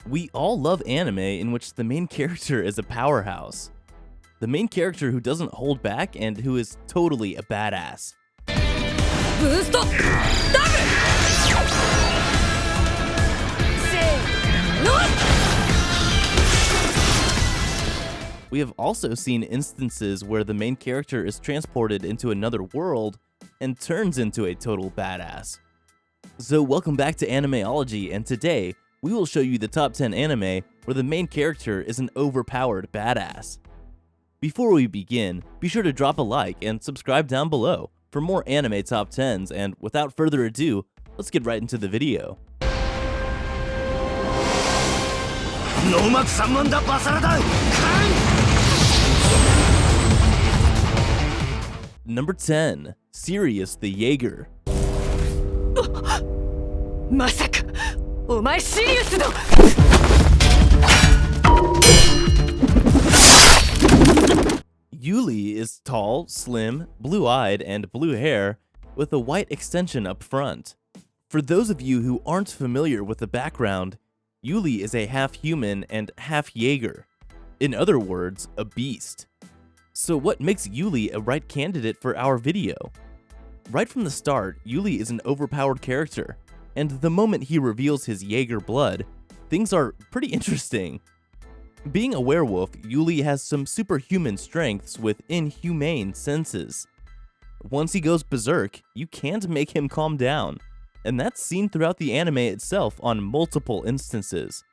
We all love anime in which the main character is a powerhouse. The main character who doesn't hold back and who is totally a badass. ブーストダブルせーの We have also seen instances where the main character is transported into another world and turns into a total badass. So welcome back to Animeology, and today we will show you the top 10 anime where the main character is an overpowered badass. Before we begin, be sure to drop a like and subscribe down below for more anime top 10s, and without further ado, let's get right into the video. Number 10, Sirius the Jaeger. まさかお前シリウスの Yuli is tall, slim, blue-eyed, and blue hair, with a white extension up front. For those of you who aren't familiar with the background, Yuli is a half-human and half-Jaeger. In other words, a beast. So what makes Yuli a right candidate for our video? Right from the start, Yuli is an overpowered character, and the moment he reveals his Jaeger blood, things are pretty interesting. Being a werewolf, Yuli has some superhuman strengths with inhumane senses. Once he goes berserk, you can't make him calm down, and that's seen throughout the anime itself on multiple instances.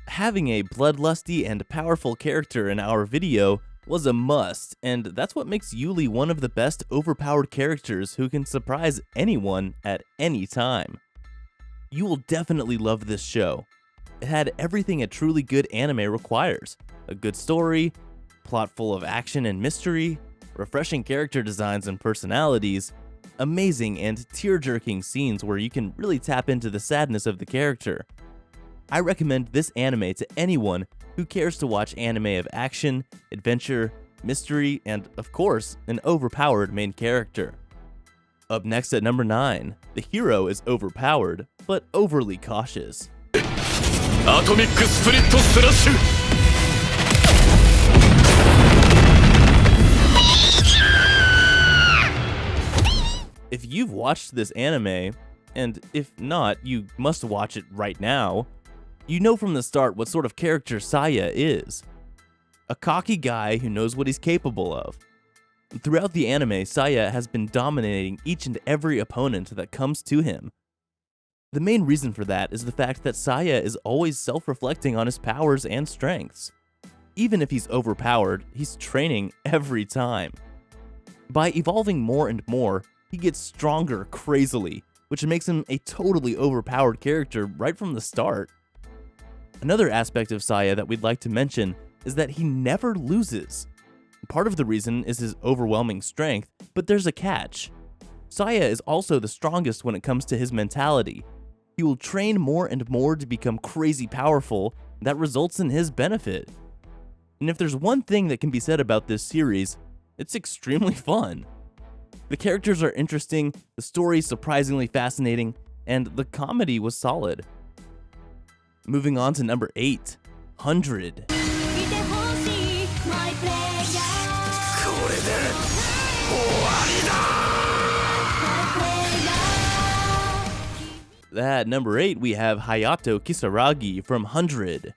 Having a bloodlusty and powerful character in our video was a must, and that's what makes Yuli one of the best overpowered characters who can surprise anyone at any time. You will definitely love this show. It had everything a truly good anime requires: a good story, plot full of action and mystery, refreshing character designs and personalities, amazing and tear-jerking scenes where you can really tap into the sadness of the character. I recommend this anime to anyone who cares to watch anime of action, adventure, mystery, and of course, an overpowered main character. Up next at number 9, the hero is overpowered, but overly cautious. Atomic Split Slash! If you've watched this anime, and if not, you must watch it right now, you know from the start what sort of character Saya is. A cocky guy who knows what he's capable of. Throughout the anime, Saya has been dominating each and every opponent that comes to him. The main reason for that is the fact that Saya is always self-reflecting on his powers and strengths. Even if he's overpowered, he's training every time. By evolving more and more, he gets stronger crazily, which makes him a totally overpowered character right from the start. Another aspect of Saya that we'd like to mention is that he never loses. Part of the reason is his overwhelming strength, but there's a catch. Saya is also the strongest when it comes to his mentality. He will train more and more to become crazy powerful, and that results in his benefit. And if there's one thing that can be said about this series, it's extremely fun. The characters are interesting, the story is surprisingly fascinating, and the comedy was solid. Moving on to number 8, 100. At number 8, we have Hayato Kisaragi from 100.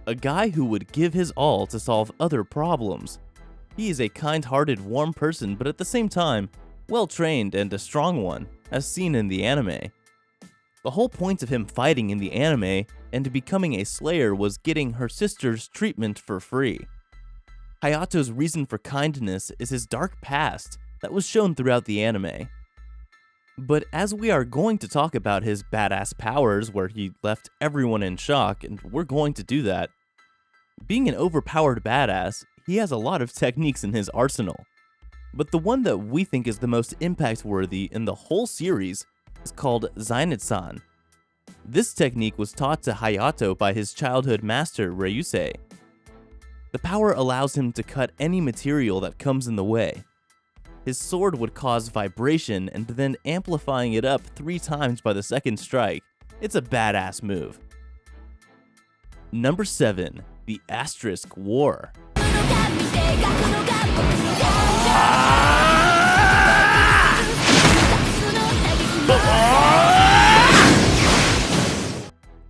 A guy who would give his all to solve other problems. He is a kind-hearted, warm person, but at the same time, well-trained and a strong one, as seen in the anime. The whole point of him fighting in the anime and becoming a slayer was getting her sister's treatment for free. Hayato's reason for kindness is his dark past that was shown throughout the anime. But as we are going to talk about his badass powers where he left everyone in shock, and we're going to do that, being an overpowered badass, he has a lot of techniques in his arsenal. But the one that we think is the most impact-worthy in the whole series is called Zainetsan. This technique was taught to Hayato by his childhood master, Ryusei. The power allows him to cut any material that comes in the way. His sword would cause vibration and then amplifying it up 3 times by the second strike. It's a badass move. Number 7. The Asterisk War.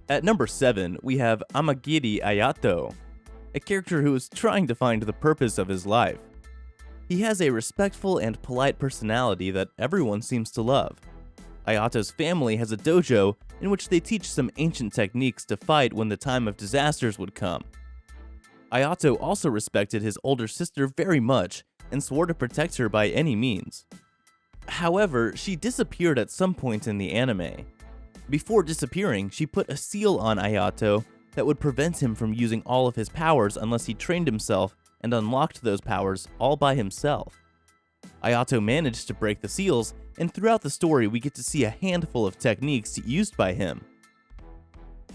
At number 7, we have Amagiri Ayato, a character who is trying to find the purpose of his life. He has a respectful and polite personality that everyone seems to love. Ayato's family has a dojo in which they teach some ancient techniques to fight when the time of disasters would come. Ayato also respected his older sister very much and swore to protect her by any means. However, she disappeared at some point in the anime. Before disappearing, she put a seal on Ayato that would prevent him from using all of his powers unless he trained himself and unlocked those powers all by himself. Ayato managed to break the seals, and throughout the story we get to see a handful of techniques used by him.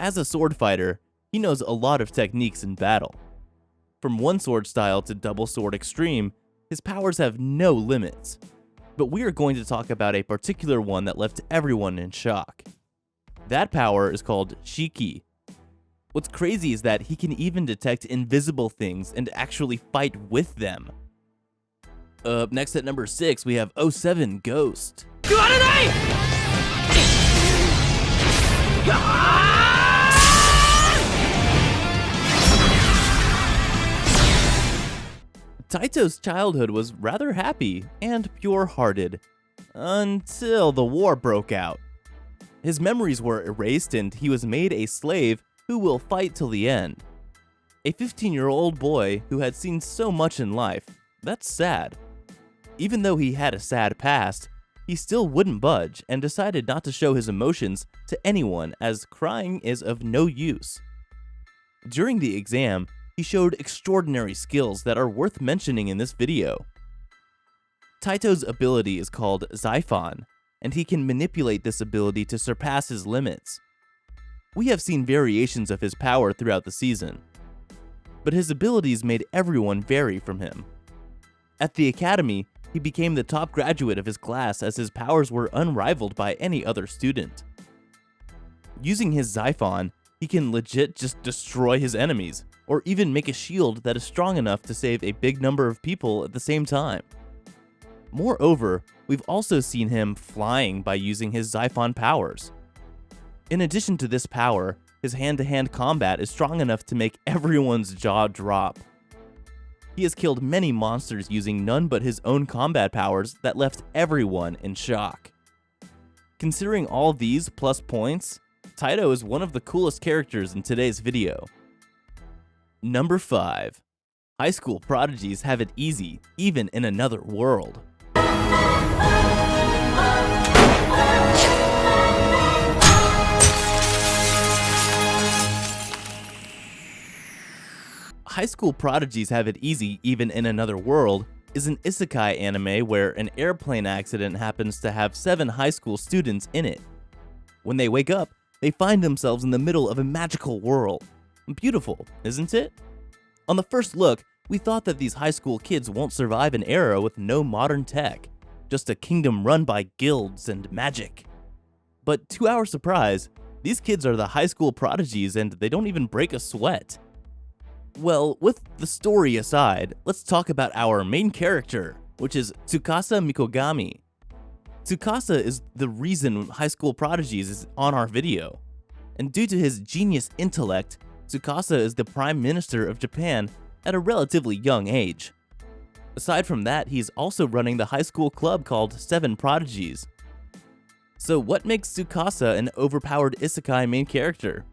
As a sword fighter, he knows a lot of techniques in battle. From one sword style to double sword extreme, his powers have no limits. But we are going to talk about a particular one that left everyone in shock. That power is called Shiki. What's crazy is that he can even detect invisible things and actually fight with them. Up next at number 6, we have 07 Ghost. Taito's childhood was rather happy and pure-hearted, until the war broke out. His memories were erased and he was made a slave who will fight till the end. A 15-year-old boy who had seen so much in life. That's sad. Even though he had a sad past, he still wouldn't budge and decided not to show his emotions to anyone as crying is of no use. During the exam, he showed extraordinary skills that are worth mentioning in this video. Taito's ability is called Xiphon, and he can manipulate this ability to surpass his limits. We have seen variations of his power throughout the season, but his abilities made everyone vary from him. At the academy, he became the top graduate of his class as his powers were unrivaled by any other student. Using his Xiphon, he can legit just destroy his enemies, or even make a shield that is strong enough to save a big number of people at the same time. Moreover, we've also seen him flying by using his Xiphon powers. In addition to this power, his hand-to-hand combat is strong enough to make everyone's jaw drop. He has killed many monsters using none but his own combat powers that left everyone in shock. Considering all these plus points, Taito is one of the coolest characters in today's video. Number 5. High school prodigies have it easy, even in another world. High School Prodigies Have It Easy Even in Another World is an isekai anime where an airplane accident happens to have 7 high school students in it. When they wake up, they find themselves in the middle of a magical world. Beautiful, isn't it? On the first look, we thought that these high school kids won't survive an era with no modern tech, just a kingdom run by guilds and magic. But to our surprise, these kids are the high school prodigies and they don't even break a sweat. Well, with the story aside, let's talk about our main character, which is Tsukasa Mikogami. Tsukasa is the reason High School Prodigies is on our video. And due to his genius intellect, Tsukasa is the Prime Minister of Japan at a relatively young age. Aside from that, he's also running the high school club called 7 Prodigies. So what makes Tsukasa an overpowered isekai main character?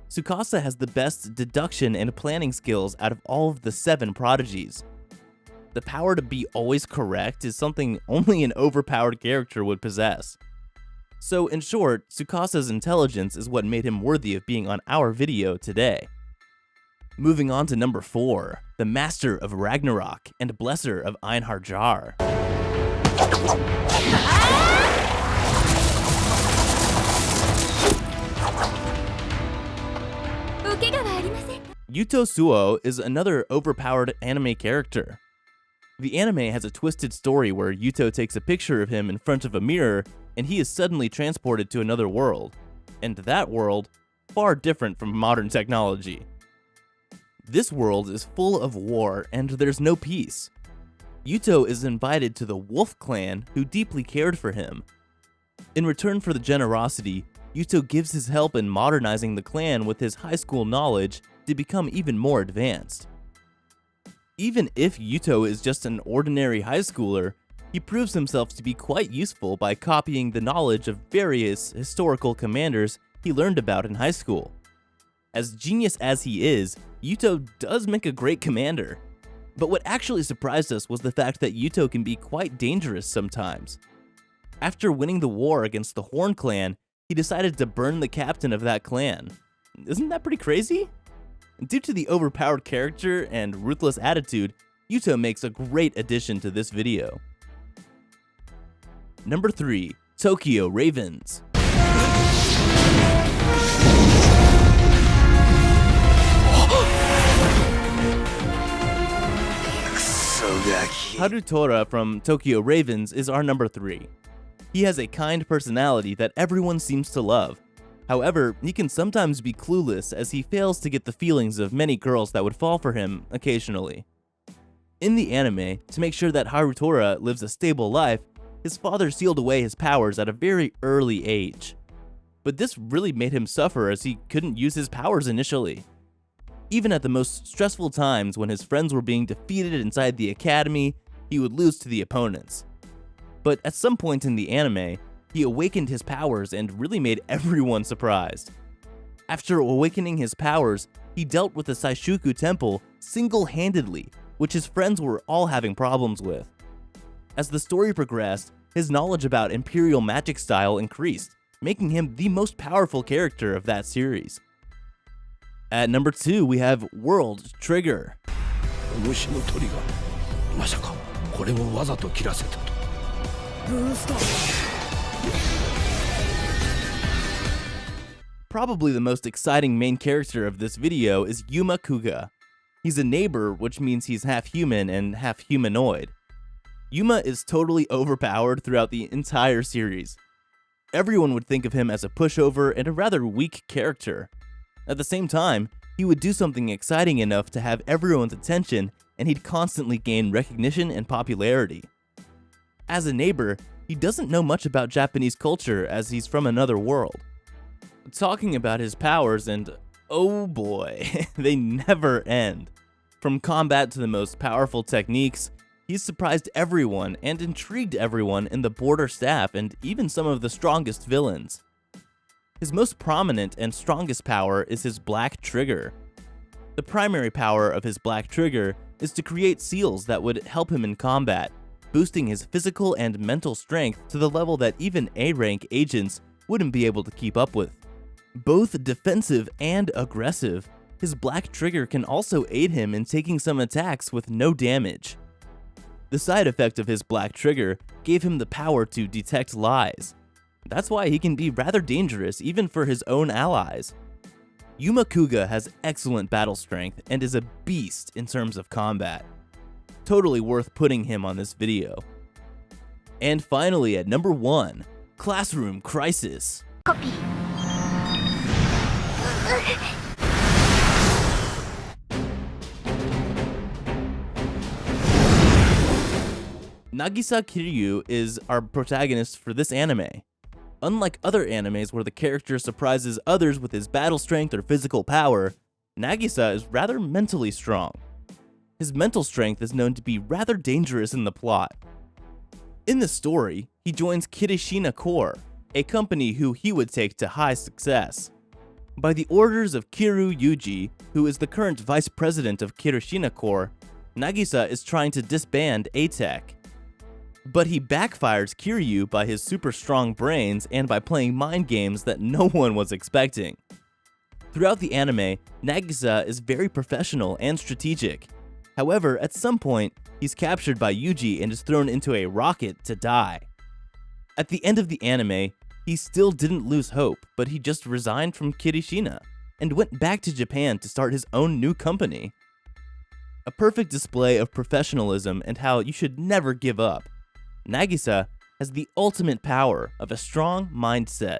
Tsukasa has the best deduction and planning skills out of all of the 7 prodigies. The power to be always correct is something only an overpowered character would possess. So in short, Tsukasa's intelligence is what made him worthy of being on our video today. Moving on to number 4, the Master of Ragnarok and Blesser of Einherjar. Yuto Suo is another overpowered anime character. The anime has a twisted story where Yuto takes a picture of him in front of a mirror and he is suddenly transported to another world. And that world far different from modern technology. This world is full of war and there's no peace. Yuto is invited to the Wolf Clan, who deeply cared for him. In return for the generosity, Yuto gives his help in modernizing the clan with his high school knowledge to become even more advanced. Even if Yuto is just an ordinary high schooler, he proves himself to be quite useful by copying the knowledge of various historical commanders he learned about in high school. As genius as he is, Yuto does make a great commander. But what actually surprised us was the fact that Yuto can be quite dangerous sometimes. After winning the war against the Horn Clan, he decided to burn the captain of that clan. Isn't that pretty crazy? Due to the overpowered character and ruthless attitude, Yuto makes a great addition to this video. Number 3. Tokyo Ravens. Harutora from Tokyo Ravens is our number 3. He has a kind personality that everyone seems to love. However, he can sometimes be clueless as he fails to get the feelings of many girls that would fall for him occasionally. In the anime, to make sure that Harutora lives a stable life, his father sealed away his powers at a very early age. But this really made him suffer as he couldn't use his powers initially. Even at the most stressful times when his friends were being defeated inside the academy, he would lose to the opponents. But at some point in the anime, he awakened his powers and really made everyone surprised. After awakening his powers, he dealt with the Saishuku Temple single-handedly, which his friends were all having problems with. As the story progressed, his knowledge about Imperial magic style increased, making him the most powerful character of that series. At number 2, we have World Trigger. Probably the most exciting main character of this video is Yuma Kuga. He's a neighbor, which means he's half human and half humanoid. Yuma is totally overpowered throughout the entire series. Everyone would think of him as a pushover and a rather weak character. At the same time, he would do something exciting enough to have everyone's attention, and he'd constantly gain recognition and popularity. As a neighbor, he doesn't know much about Japanese culture as he's from another world. Talking about his powers, and oh boy, they never end. From combat to the most powerful techniques, he's surprised everyone and intrigued everyone in the border staff and even some of the strongest villains. His most prominent and strongest power is his Black Trigger. The primary power of his Black Trigger is to create seals that would help him in combat, boosting his physical and mental strength to the level that even A-rank agents wouldn't be able to keep up with. Both defensive and aggressive, his Black Trigger can also aid him in taking some attacks with no damage. The side effect of his Black Trigger gave him the power to detect lies. That's why he can be rather dangerous even for his own allies. Yuma Kuga has excellent battle strength and is a beast in terms of combat. Totally worth putting him on this video. And finally at number 1, Classroom Crisis. Copy. Nagisa Kiryu is our protagonist for this anime. Unlike other animes where the character surprises others with his battle strength or physical power, Nagisa is rather mentally strong. His mental strength is known to be rather dangerous in the plot. In the story, he joins Kirishina Corps, a company who he would take to high success. By the orders of Kiru Yuji, who is the current vice president of Kirishina Corps, Nagisa is trying to disband ATEC. But he backfires Kiryu by his super strong brains and by playing mind games that no one was expecting. Throughout the anime, Nagisa is very professional and strategic. However, at some point, he's captured by Yuji and is thrown into a rocket to die. At the end of the anime, he still didn't lose hope, but he just resigned from Kirishina and went back to Japan to start his own new company. A perfect display of professionalism and how you should never give up. Nagisa has the ultimate power of a strong mindset.